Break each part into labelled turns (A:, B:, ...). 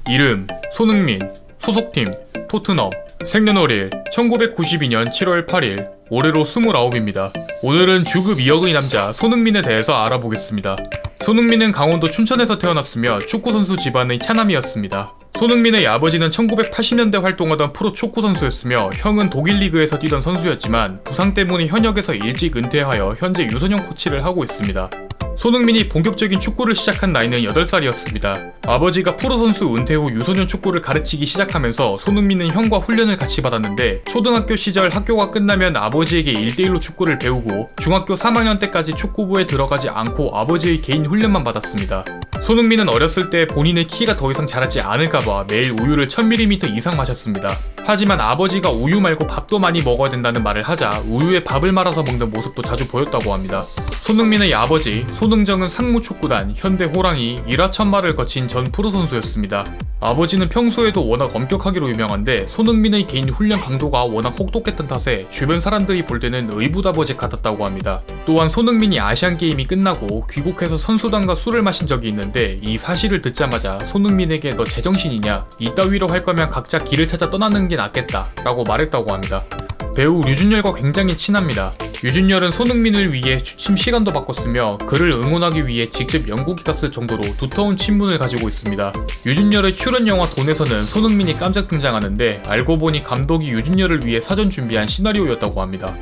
A: 이름 손흥민, 소속팀 토트넘, 생년월일 1992년 7월 8일, 올해로 29입니다. 오늘은 주급 2억의 남자 손흥민에 대해서 알아보겠습니다. 손흥민은 강원도 춘천에서 태어났으며 축구선수 집안의 차남이었습니다. 손흥민의 아버지는 1980년대 활동하던 프로 축구선수였으며 형은 독일 리그에서 뛰던 선수였지만 부상 때문에 현역에서 일찍 은퇴하여 현재 유소년 코치를 하고 있습니다. 손흥민이 본격적인 축구를 시작한 나이는 8살이었습니다. 아버지가 프로선수 은퇴 후 유소년 축구를 가르치기 시작하면서 손흥민은 형과 훈련을 같이 받았는데 초등학교 시절 학교가 끝나면 아버지에게 1대1로 축구를 배우고 중학교 3학년 때까지 축구부에 들어가지 않고 아버지의 개인 훈련만 받았습니다. 손흥민은 어렸을 때 본인의 키가 더 이상 자라지 않을까봐 매일 우유를 1000ml 이상 마셨습니다. 하지만 아버지가 우유 말고 밥도 많이 먹어야 된다는 말을 하자 우유에 밥을 말아서 먹는 모습도 자주 보였다고 합니다. 손흥민의 아버지 손흥정은 상무축구단 현대 호랑이 일하천마를 거친 전 프로선수였습니다. 아버지는 평소에도 워낙 엄격하기로 유명한데 손흥민의 개인 훈련 강도가 워낙 혹독했던 탓에 주변 사람들이 볼 때는 의붓아버지 같았다고 합니다. 또한 손흥민이 아시안게임이 끝나고 귀국해서 선수단과 술을 마신 적이 있는데 이 사실을 듣자마자 손흥민에게 너 제정신이냐? 이따위로 할 거면 각자 길을 찾아 떠나는 게 낫겠다 라고 말했다고 합니다. 배우 류준열과 굉장히 친합니다. 류준열은 손흥민을 위해 취침 시간도 바꿨으며 그를 응원하기 위해 직접 영국에 갔을 정도로 두터운 친분을 가지고 있습니다. 류준열의 출연 영화 돈에서는 손흥민이 깜짝 등장하는데 알고 보니 감독이 류준열을 위해 사전 준비한 시나리오였다고 합니다.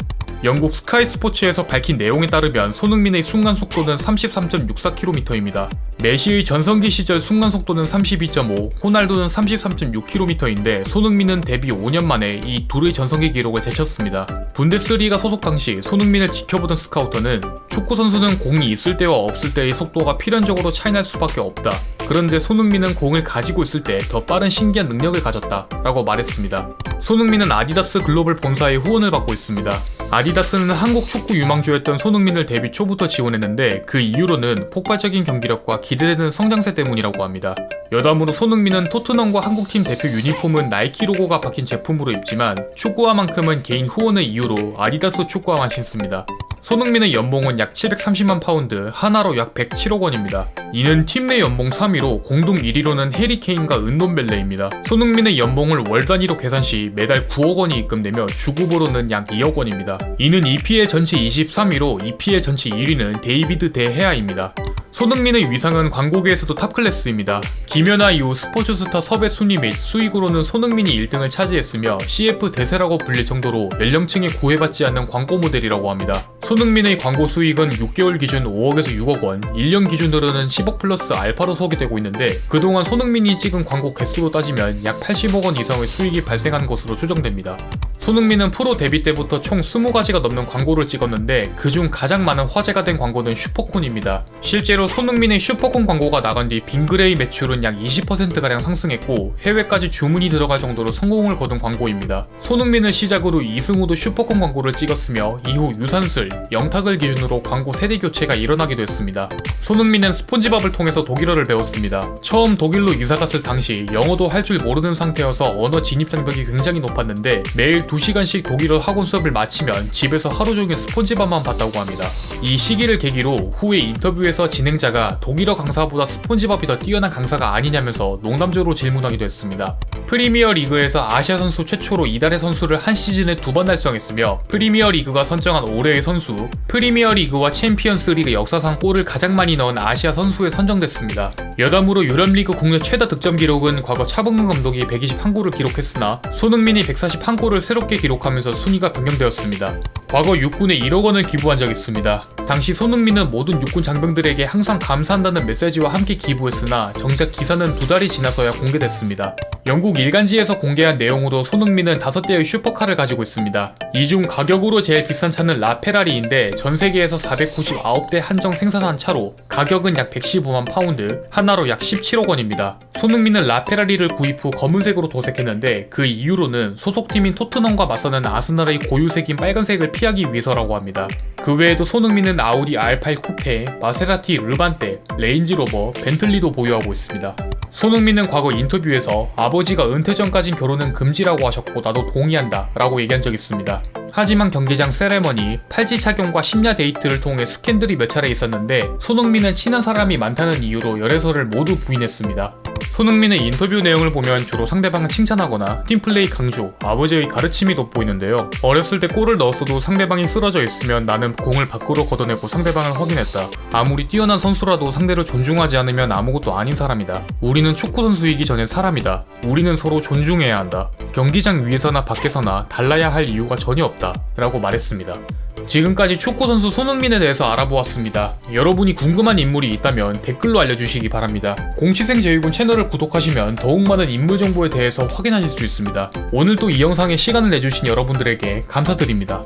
A: 영국 스카이 스포츠에서 밝힌 내용에 따르면 손흥민의 순간속도는 33.64km입니다. 메시의 전성기 시절 순간속도는 32.5, 호날두는 33.6km인데 손흥민은 데뷔 5년 만에 이 둘의 전성기 기록을 제쳤습니다. 분데스리가 소속 당시 손흥민을 지켜보던 스카우터는 축구선수는 공이 있을 때와 없을 때의 속도가 필연적으로 차이날 수밖에 없다. 그런데 손흥민은 공을 가지고 있을 때 더 빠른 신기한 능력을 가졌다 라고 말했습니다. 손흥민은 아디다스 글로벌 본사의 후원을 받고 있습니다. 아디다스는 한국 축구 유망주였던 손흥민을 데뷔 초부터 지원했는데 그 이유로는 폭발적인 경기력과 기대되는 성장세 때문이라고 합니다. 여담으로 손흥민은 토트넘과 한국팀 대표 유니폼은 나이키 로고가 박힌 제품으로 입지만 축구화만큼은 개인 후원의 이유로 아디다스 축구화만 신습니다. 손흥민의 연봉은 약 730만 파운드, 하나로 약 107억 원입니다. 이는 팀 내 연봉 3위로 공동 1위로는 해리 케인과 은돈벨레입니다. 손흥민의 연봉을 월 단위로 계산 시 매달 9억 원이 입금되며 주급으로는 약 2억 원입니다. 이는 EPL 전체 23위로 EPL 전체 1위는 데이비드 데 헤아입니다. 손흥민의 위상은 광고계에서도 탑클래스입니다. 김연아 이후 스포츠스타 섭외 순위 및 수익으로는 손흥민이 1등을 차지했으며 CF 대세라고 불릴 정도로 연령층에 구애받지 않는 광고 모델이라고 합니다. 손흥민의 광고 수익은 6개월 기준 5억에서 6억 원, 1년 기준으로는 10억 플러스 알파로 소개되고 있는데 그동안 손흥민이 찍은 광고 개수로 따지면 약 80억 원 이상의 수익이 발생한 것으로 추정됩니다. 손흥민은 프로 데뷔 때부터 총 20가지가 넘는 광고를 찍었는데 그중 가장 많은 화제가 된 광고는 슈퍼콘입니다. 실제로 손흥민의 슈퍼콘 광고가 나간 뒤 빙그레이 매출은 약 20%가량 상승했고 해외까지 주문이 들어갈 정도로 성공을 거둔 광고입니다. 손흥민을 시작으로 이승우도 슈퍼콘 광고를 찍었으며 이후 유산슬, 영탁을 기준으로 광고 세대 교체가 일어나기도 했습니다. 손흥민은 스폰지밥을 통해서 독일어를 배웠습니다. 처음 독일로 이사갔을 당시 영어도 할 줄 모르는 상태여서 언어 진입 장벽이 굉장히 높았는데 매일 2시간씩 독일어 학원 수업을 마치면 집에서 하루 종일 스폰지밥만 봤다고 합니다. 이 시기를 계기로 후에 인터뷰에서 진행자가 독일어 강사보다 스폰지밥이 더 뛰어난 강사가 아니냐면서 농담조로 질문하기도 했습니다. 프리미어 리그에서 아시아 선수 최초로 이달의 선수를 한 시즌에 2번 달성했으며 프리미어 리그가 선정한 올해의 선수, 프리미어 리그와 챔피언스 리그 역사상 골을 가장 많이 넣은 아시아 선수에 선정됐습니다. 여담으로 유럽리그 국내 최다 득점 기록은 과거 차범근 감독이 121골을 기록했으나 손흥민이 141골을 새롭게 기록하면서 순위가 변경되었습니다. 과거 육군에 1억 원을 기부한 적이 있습니다. 당시 손흥민은 모든 육군 장병들에게 항상 감사한다는 메시지와 함께 기부했으나 정작 기사는 2달이 지나서야 공개됐습니다. 영국 일간지에서 공개한 내용으로 손흥민은 5대의 슈퍼카를 가지고 있습니다. 이 중 가격으로 제일 비싼 차는 라페라리인데 전세계에서 499대 한정 생산한 차로 가격은 약 115만 파운드, 하나로 약 17억 원입니다. 손흥민은 라페라리를 구입 후 검은색으로 도색했는데 그 이유로는 소속팀인 토트넘과 맞서는 아스날의 고유색인 빨간색을 피하기 위해서라고 합니다. 그 외에도 손흥민은 아우디 R8 쿠페, 마세라티 르반떼, 레인지로버, 벤틀리도 보유하고 있습니다. 손흥민은 과거 인터뷰에서 아버지가 은퇴 전까진 결혼은 금지라고 하셨고 나도 동의한다 라고 얘기한 적이 있습니다. 하지만 경기장 세레머니, 팔찌 착용과 심야 데이트를 통해 스캔들이 몇 차례 있었는데 손흥민은 친한 사람이 많다는 이유로 열애설을 모두 부인했습니다. 손흥민의 인터뷰 내용을 보면 주로 상대방을 칭찬하거나 팀플레이 강조, 아버지의 가르침이 돋보이는데요. 어렸을 때 골을 넣었어도 상대방이 쓰러져 있으면 나는 공을 밖으로 걷어내고 상대방을 확인했다. 아무리 뛰어난 선수라도 상대를 존중하지 않으면 아무것도 아닌 사람이다. 우리는 축구 선수이기 전에 사람이다. 우리는 서로 존중해야 한다. 경기장 위에서나 밖에서나 달라야 할 이유가 전혀 없다. 라고 말했습니다. 지금까지 축구선수 손흥민에 대해서 알아보았습니다. 여러분이 궁금한 인물이 있다면 댓글로 알려주시기 바랍니다. 공치생제육은 채널을 구독하시면 더욱 많은 인물 정보에 대해서 확인하실 수 있습니다. 오늘도 이 영상에 시간을 내주신 여러분들에게 감사드립니다.